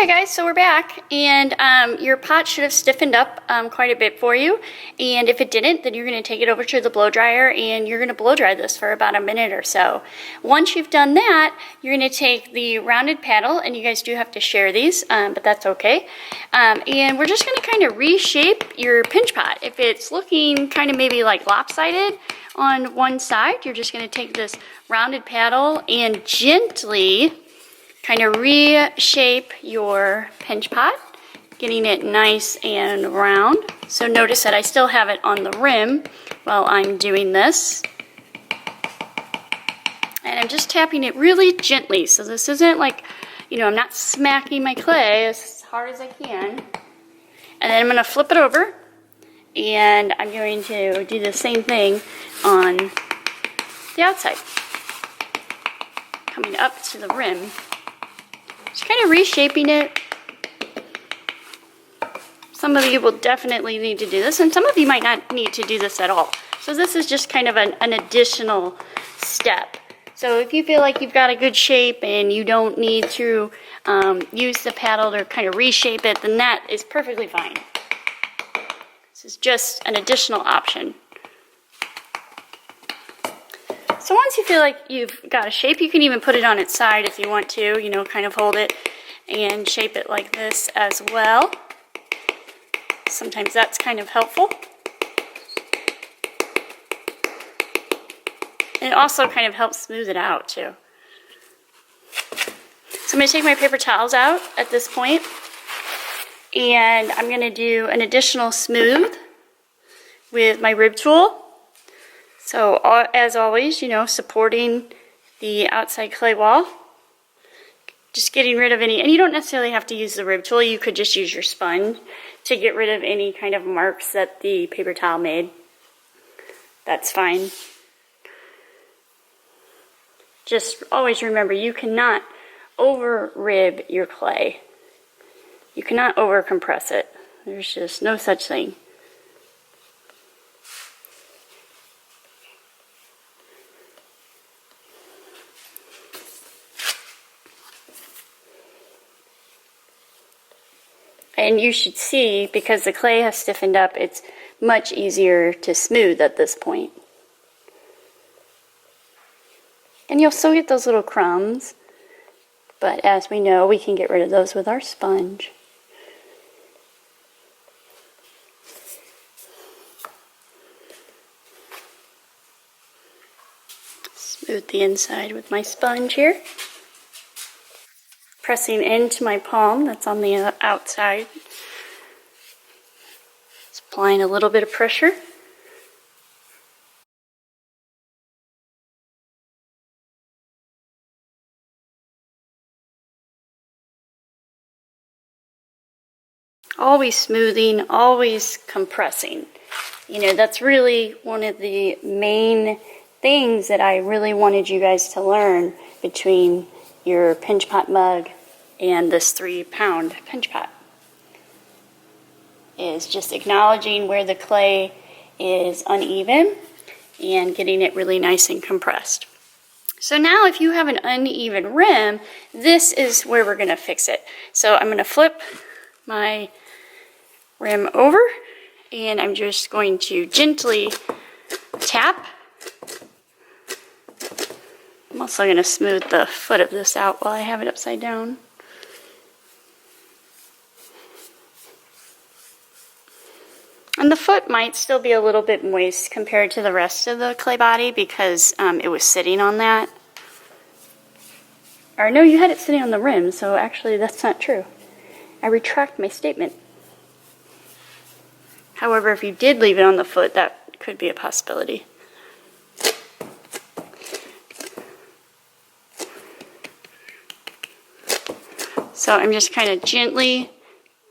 Okay guys, so we're back, and your pot should have stiffened up quite a bit for you, and if it didn't, then you're going to take it over to the blow dryer and you're going to blow dry this for about a minute or so. Once you've done that, you're going to take the rounded paddle, and you guys do have to share these, but that's okay, and we're just going to kind of reshape your pinch pot. If it's looking kind of maybe like lopsided on one side, you're just going to take this rounded paddle and gently kind of reshape your pinch pot, getting it nice and round. So notice that I still have it on the rim while I'm doing this. And I'm just tapping it really gently. So this isn't like, you know, I'm not smacking my clay as hard as I can. And then I'm going to flip it over, and I'm going to do the same thing on the outside. Coming up to the rim. Just kind of reshaping it. Some of you will definitely need to do this, and some of you might not need to do this at all. So this is just kind of an additional step. So if you feel like you've got a good shape and you don't need to use the paddle to kind of reshape it, then that is perfectly fine. This is just an additional option. So once you feel like you've got a shape, you can even put it on its side if you want to, you know, kind of hold it and shape it like this as well. Sometimes that's kind of helpful. And it also kind of helps smooth it out too. So I'm going to take my paper towels out at this point, and I'm going to do an additional smooth with my rib tool. So as always, you know, supporting the outside clay wall, just getting rid of any, and you don't necessarily have to use the rib tool, you could just use your sponge to get rid of any kind of marks that the paper towel made. That's fine. Just always remember, you cannot over rib your clay. You cannot over compress it. There's just no such thing. And you should see, because the clay has stiffened up, it's much easier to smooth at this point. And you'll still get those little crumbs, but as we know, we can get rid of those with our sponge. Smooth the inside with my sponge here. Pressing into my palm that's on the outside. Just applying a little bit of pressure. Always smoothing, always compressing. You know, that's really one of the main things that I really wanted you guys to learn between your pinch pot mug and this 3-pound pinch pot, is just acknowledging where the clay is uneven and getting it really nice and compressed. So now if you have an uneven rim, this is where we're going to fix it. So I'm going to flip my rim over, and I'm just going to gently tap. I'm also going to smooth the foot of this out while I have it upside down. And the foot might still be a little bit moist compared to the rest of the clay body because it was sitting on that. Or no, you had it sitting on the rim, so actually that's not true. I retract my statement. However, if you did leave it on the foot, that could be a possibility. So I'm just kind of gently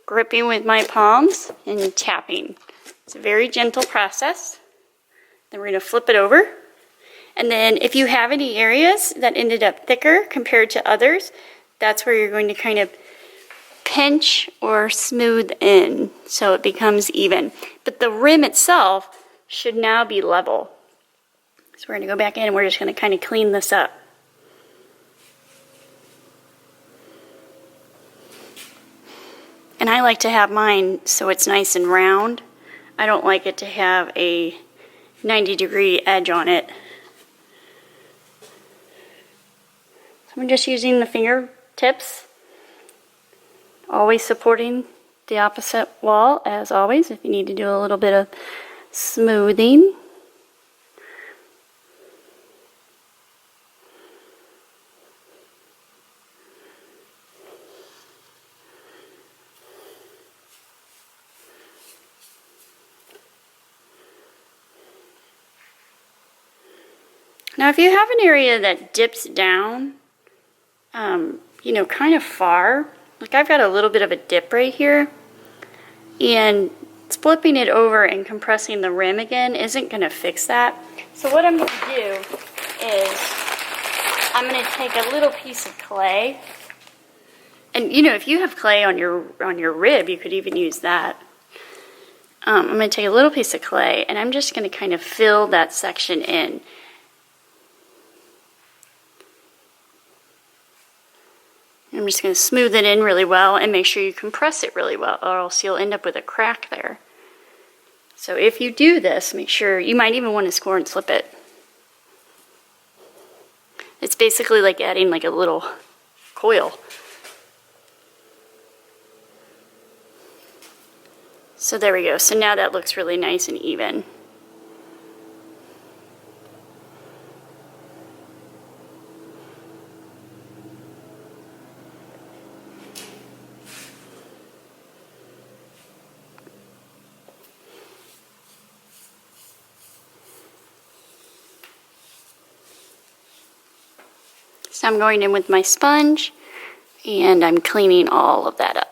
gripping with my palms and tapping. It's a very gentle process. Then we're going to flip it over. And then if you have any areas that ended up thicker compared to others, that's where you're going to kind of pinch or smooth in so it becomes even. But the rim itself should now be level. So we're going to go back in and we're just going to kind of clean this up. And I like to have mine so it's nice and round. I don't like it to have a 90-degree edge on it. So I'm just using the fingertips, always supporting the opposite wall as always if you need to do a little bit of smoothing. Now if you have an area that dips down, you know, kind of far, like I've got a little bit of a dip right here, and flipping it over and compressing the rim again isn't going to fix that. So what I'm going to do is I'm going to take a little piece of clay, and you know, if you have clay on your rib, you could even use that. I'm going to take a little piece of clay, and I'm just going to kind of fill that section in. I'm just going to smooth it in really well and make sure you compress it really well, or else you'll end up with a crack there. So if you do this, make sure, you might even want to score and slip it. It's basically like adding like a little coil. So there we go. So now that looks really nice and even. So I'm going in with my sponge and I'm cleaning all of that up.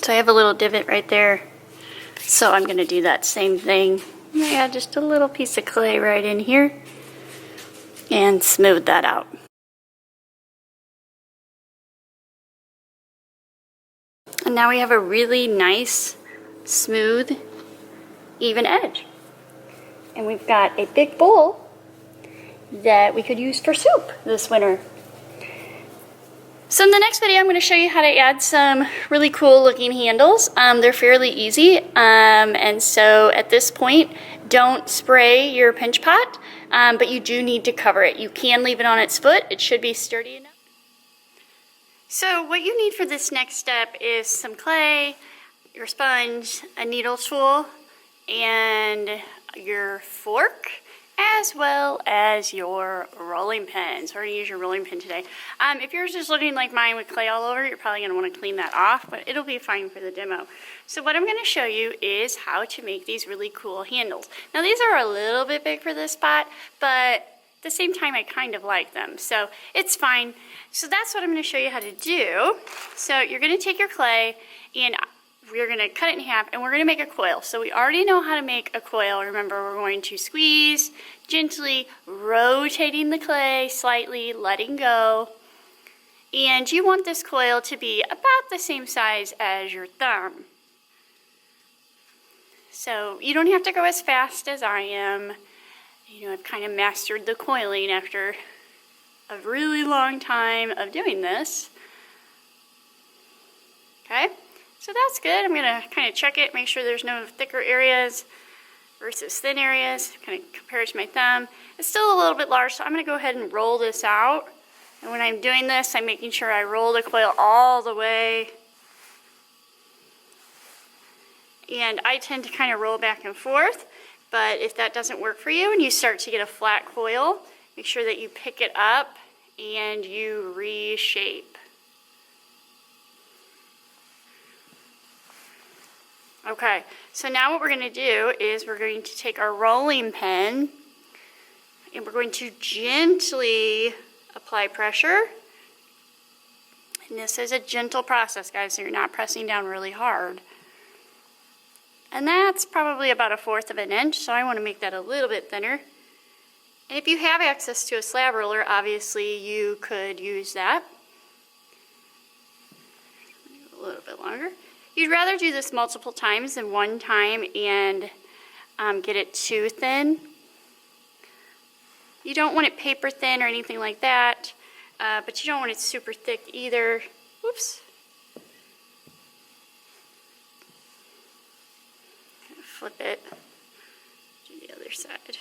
So I have a little divot right there, so I'm going to do that same thing. I'm going to add just a little piece of clay right in here and smooth that out. And now we have a really nice, smooth, even edge. And we've got a big bowl that we could use for soup this winter. So in the next video, I'm going to show you how to add some really cool looking handles. They're fairly easy, and so at this point, don't spray your pinch pot, but you do need to cover it. You can leave it on its foot. It should be sturdy enough. So what you need for this next step is some clay, your sponge, a needle tool, and your fork, as well as your rolling pin. So we're going to use your rolling pin today. If yours is looking like mine with clay all over, you're probably going to want to clean that off, but it'll be fine for the demo. So what I'm going to show you is how to make these really cool handles. Now these are a little bit big for this spot, but at the same time I kind of like them, so it's fine. So that's what I'm going to show you how to do. So you're going to take your clay and we're going to cut it in half and we're going to make a coil. So we already know how to make a coil. Remember, we're going to squeeze, gently rotating the clay slightly, letting go. And you want this coil to be about the same size as your thumb. So you don't have to go as fast as I am. You know, I've kind of mastered the coiling after a really long time of doing this. Okay? So that's good. I'm going to kind of check it, make sure there's no thicker areas versus thin areas. Kind of compare it to my thumb. It's still a little bit large, so I'm going to go ahead and roll this out. And when I'm doing this, I'm making sure I roll the coil all the way. And I tend to kind of roll back and forth, but if that doesn't work for you and you start to get a flat coil, make sure that you pick it up and you reshape. Okay, so now what we're going to do is we're going to take our rolling pin and we're going to gently apply pressure. And this is a gentle process, guys, so you're not pressing down really hard. And that's probably about 1/4 of an inch, so I want to make that a little bit thinner. And if you have access to a slab roller, obviously you could use that. a little bit longer. You'd rather do this multiple times than one time and get it too thin. You don't want it paper thin or anything like that, but you don't want it super thick either. Whoops. Flip it, do the other side.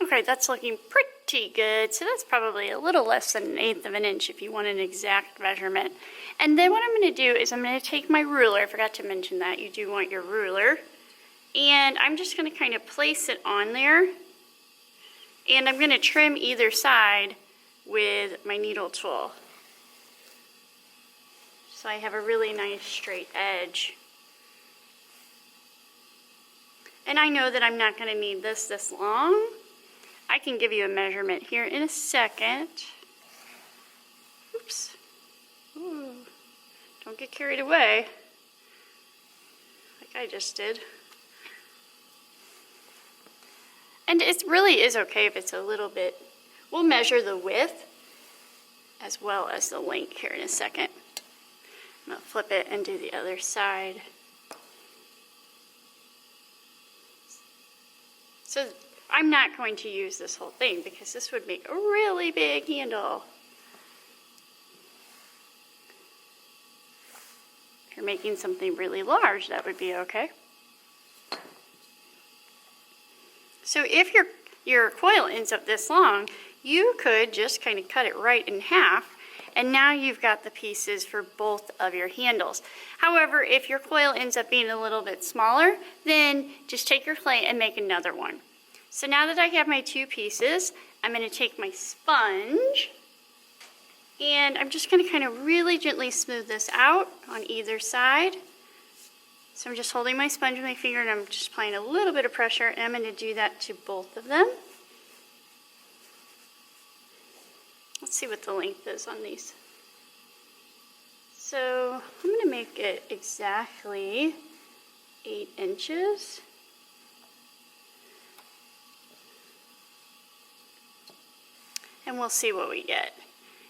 Okay, that's looking pretty good. So that's probably a little less than 1/8 of an inch if you want an exact measurement. And then what I'm going to do is I'm going to take my ruler. I forgot to mention that. You do want your ruler. And I'm just going to kind of place it on there. And I'm going to trim either side with my needle tool. So I have a really nice straight edge. And I know that I'm not going to need this long. I can give you a measurement here in a second. Oops. Ooh. Don't get carried away like I just did. And it really is okay if it's a little bit. We'll measure the width as well as the length here in a second. I'm going to flip it and do the other side. So I'm not going to use this whole thing because this would make a really big handle. If you're making something really large, that would be okay. So if your coil ends up this long, you could just kind of cut it right in half, and now you've got the pieces for both of your handles. However, if your coil ends up being a little bit smaller, then just take your plate and make another one. So now that I have my two pieces, I'm going to take my sponge, and I'm just going to kind of really gently smooth this out on either side. So I'm just holding my sponge with my finger and I'm just applying a little bit of pressure, and I'm going to do that to both of them. Let's see what the length is on these. So I'm going to make it exactly 8 inches. And we'll see what we get.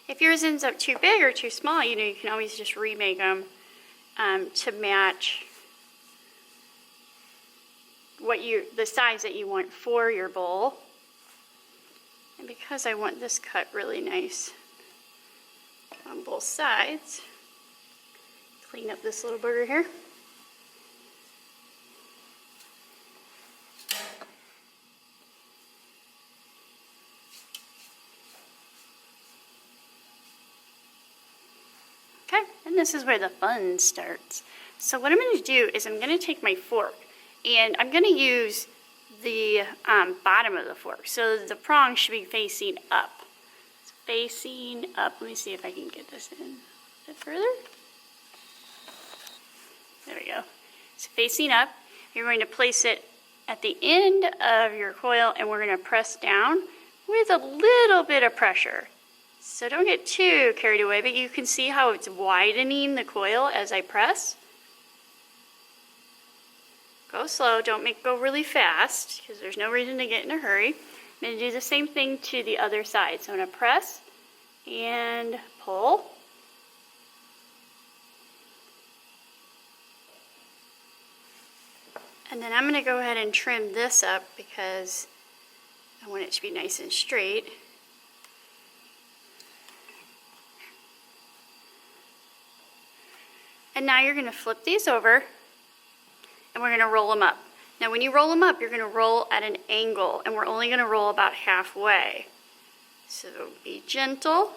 If yours ends up too big or too small, you know, you can always just remake them to match the size that you want for your bowl. And because I want this cut really nice on both sides, clean up this little booger here. Okay, and this is where the fun starts. So what I'm going to do is I'm going to take my fork, and I'm going to use the bottom of the fork. So the prong should be facing up. It's facing up. Let me see if I can get this in a bit further. There we go. It's facing up. You're going to place it at the end of your coil, and we're going to press down with a little bit of pressure. So don't get too carried away, but you can see how it's widening the coil as I press. Go slow, don't go really fast, because there's no reason to get in a hurry. I'm going to do the same thing to the other side. So I'm going to press and pull. And then I'm going to go ahead and trim this up because I want it to be nice and straight. And now you're going to flip these over, and we're going to roll them up. Now when you roll them up, you're going to roll at an angle, and we're only going to roll about halfway. So be gentle.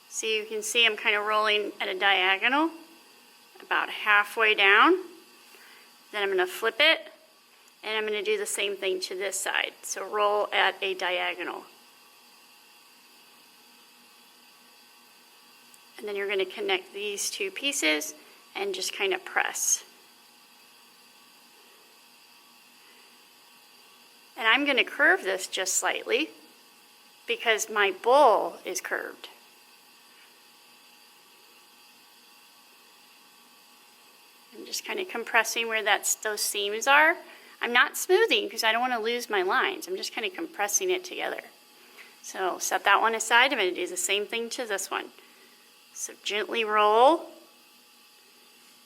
So you can see I'm kind of rolling at a diagonal, about halfway down. Then I'm going to flip it, and I'm going to do the same thing to this side. So roll at a diagonal. And then you're going to connect these two pieces and just kind of press. And I'm going to curve this just slightly because my bowl is curved. I'm just kind of compressing where those seams are. I'm not smoothing because I don't want to lose my lines. I'm just kind of compressing it together. So set that one aside. I'm going to do the same thing to this one. So gently roll,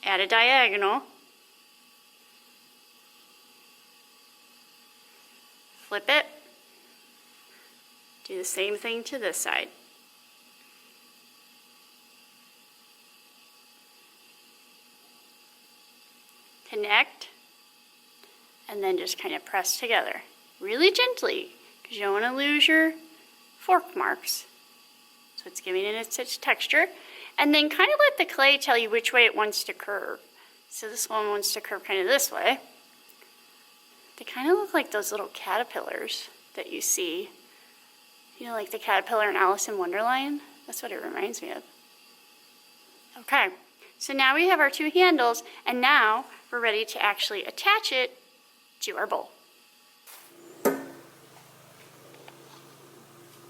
add a diagonal, flip it, do the same thing to this side. Connect, and then just kind of press together really gently because you don't want to lose your fork marks. So it's giving it its texture. And then kind of let the clay tell you which way it wants to curve. So this one wants to curve kind of this way. They kind of look like those little caterpillars that you see. You know, like the caterpillar in Alice in Wonderland? That's what it reminds me of. Okay, so now we have our two handles, and now we're ready to actually attach it to our bowl.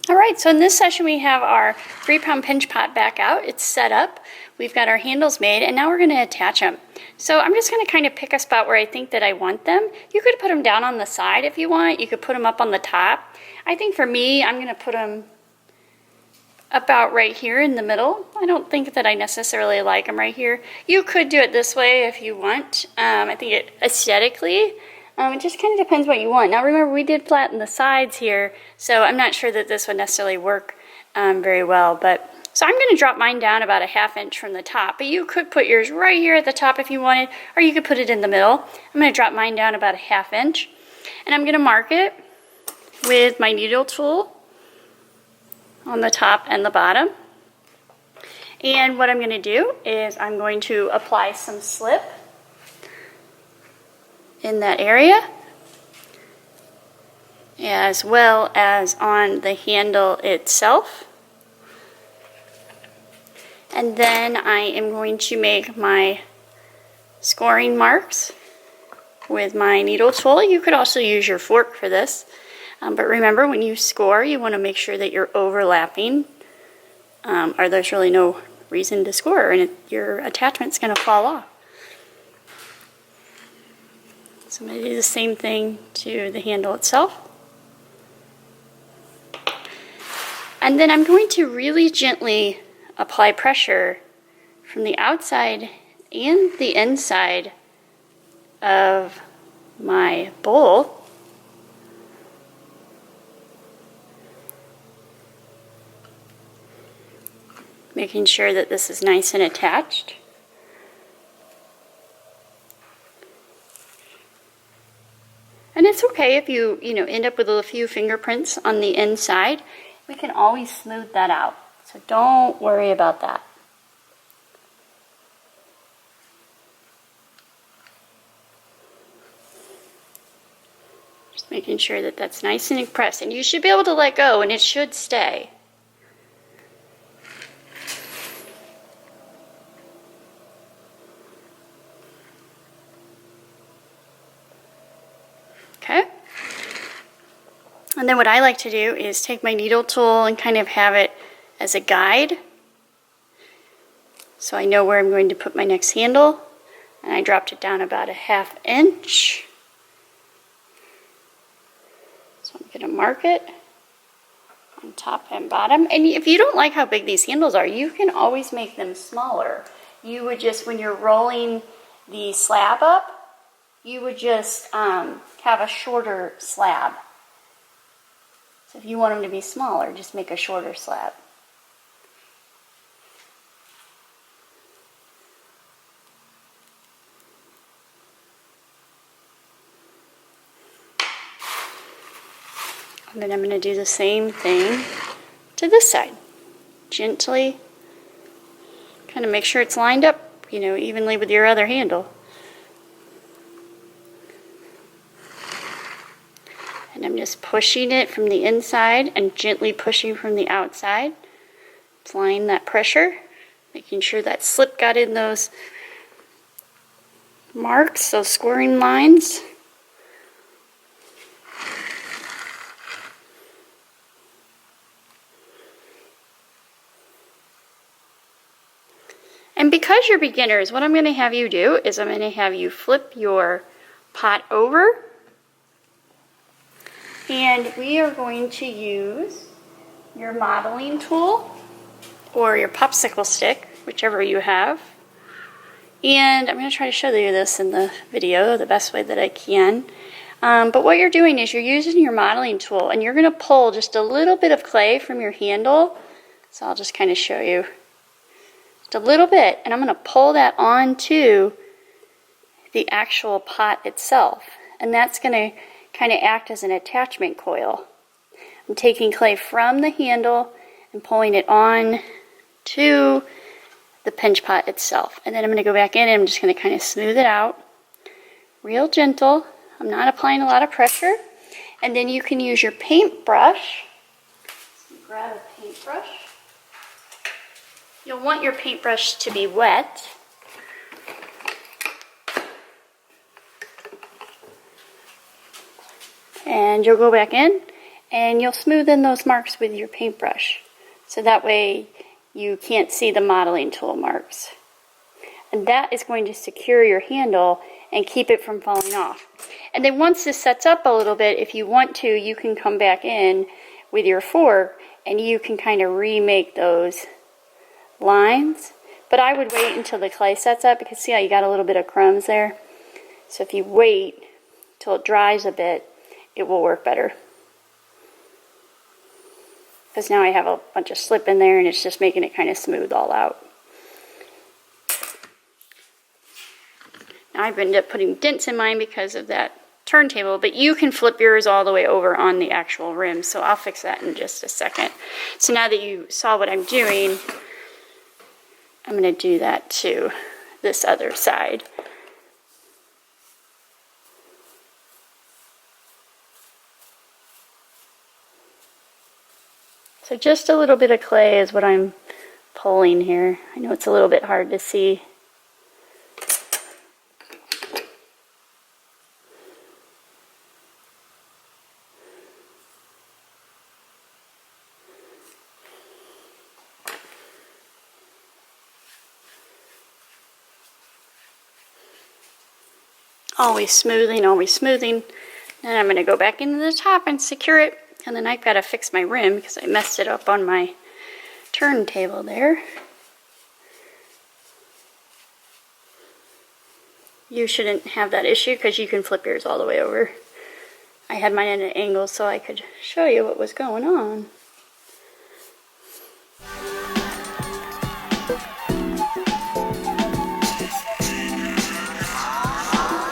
All right, so in this session we have our 3-pound pinch pot back out. It's set up. We've got our handles made, and now we're going to attach them. So I'm just going to kind of pick a spot where I think that I want them. You could put them down on the side if you want. You could put them up on the top. I think for me, I'm going to put them about right here in the middle. I don't think that I necessarily like them right here. You could do it this way if you want. I think it aesthetically, it just kind of depends what you want. Now remember, we did flatten the sides here, so I'm not sure that this would necessarily work very well. So I'm going to drop mine down about a 1/2 inch from the top, but you could put yours right here at the top if you wanted, or you could put it in the middle. I'm going to drop mine down about a 1/2 inch, and I'm going to mark it with my needle tool on the top and the bottom. And what I'm going to do is I'm going to apply some slip in that area, as well as on the handle itself. And then I am going to make my scoring marks with my needle tool. You could also use your fork for this. But remember, when you score, you want to make sure that you're overlapping, or there's really no reason to score, and your attachment's going to fall off. So I'm going to do the same thing to the handle itself. And then I'm going to really gently apply pressure from the outside and the inside of my bowl. Making sure that this is nice and attached. And it's okay if you end up with a few fingerprints on the inside. We can always smooth that out. So don't worry about that. Just making sure that that's nice and pressed. And you should be able to let go, and it should stay. Okay. And then what I like to do is take my needle tool and kind of have it as a guide. So I know where I'm going to put my next handle. And I dropped it down about a 1/2 inch. So I'm going to mark it on top and bottom. And if you don't like how big these handles are, you can always make them smaller. You would just, when you're rolling the slab up, you would just have a shorter slab. So if you want them to be smaller, just make a shorter slab. And then I'm going to do the same thing to this side. Gently, kind of make sure it's lined up, evenly with your other handle. And I'm just pushing it from the inside and gently pushing from the outside. Applying that pressure, making sure that slip got in those marks, those scoring lines. And because you're beginners, what I'm going to have you do is I'm going to have you flip your pot over And we are going to use your modeling tool or your popsicle stick, whichever you have. And I'm going to try to show you this in the video the best way that I can. But what you're doing is you're using your modeling tool and you're going to pull just a little bit of clay from your handle. So I'll just kind of show you. Just a little bit. And I'm going to pull that onto the actual pot itself. And that's going to kind of act as an attachment coil. I'm taking clay from the handle and pulling it on to the pinch pot itself. And then I'm going to go back in and I'm just going to kind of smooth it out. Real gentle. I'm not applying a lot of pressure. And then you can use your paintbrush. So grab a paintbrush. You'll want your paintbrush to be wet. And you'll go back in and you'll smooth in those marks with your paintbrush. So that way you can't see the modeling tool marks. And that is going to secure your handle and keep it from falling off. And then once this sets up a little bit, if you want to, you can come back in with your fork and you can kind of remake those lines. But I would wait until the clay sets up because see how you got a little bit of crumbs there? So if you wait till it dries a bit, it will work better. Because now I have a bunch of slip in there and it's just making it kind of smooth all out. Now I've ended up putting dents in mine because of that turntable, but you can flip yours all the way over on the actual rim, so I'll fix that in just a second. So now that you saw what I'm doing, I'm going to do that to this other side. So just a little bit of clay is what I'm pulling here. I know it's a little bit hard to see. Always smoothing, always smoothing. Then I'm going to go back into the top and secure it. And then I've got to fix my rim because I messed it up on my turntable there. You shouldn't have that issue because you can flip yours all the way over. I had mine at an angle so I could show you what was going on.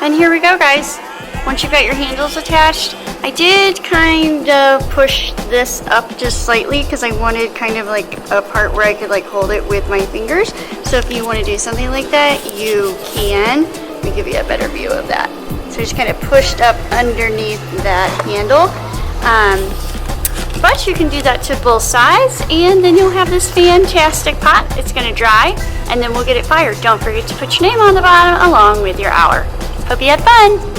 And here we go, guys. Once you've got your handles attached, I did kind of push this up just slightly because I wanted kind of like a part where I could like hold it with my fingers. So if you want to do something like that, you can. Let me give you a better view of that. So just kind of pushed up underneath that handle. But you can do that to both sides and then you'll have this fantastic pot. It's going to dry and then we'll get it fired. Don't forget to put your name on the bottom along with your hour. Hope you had fun!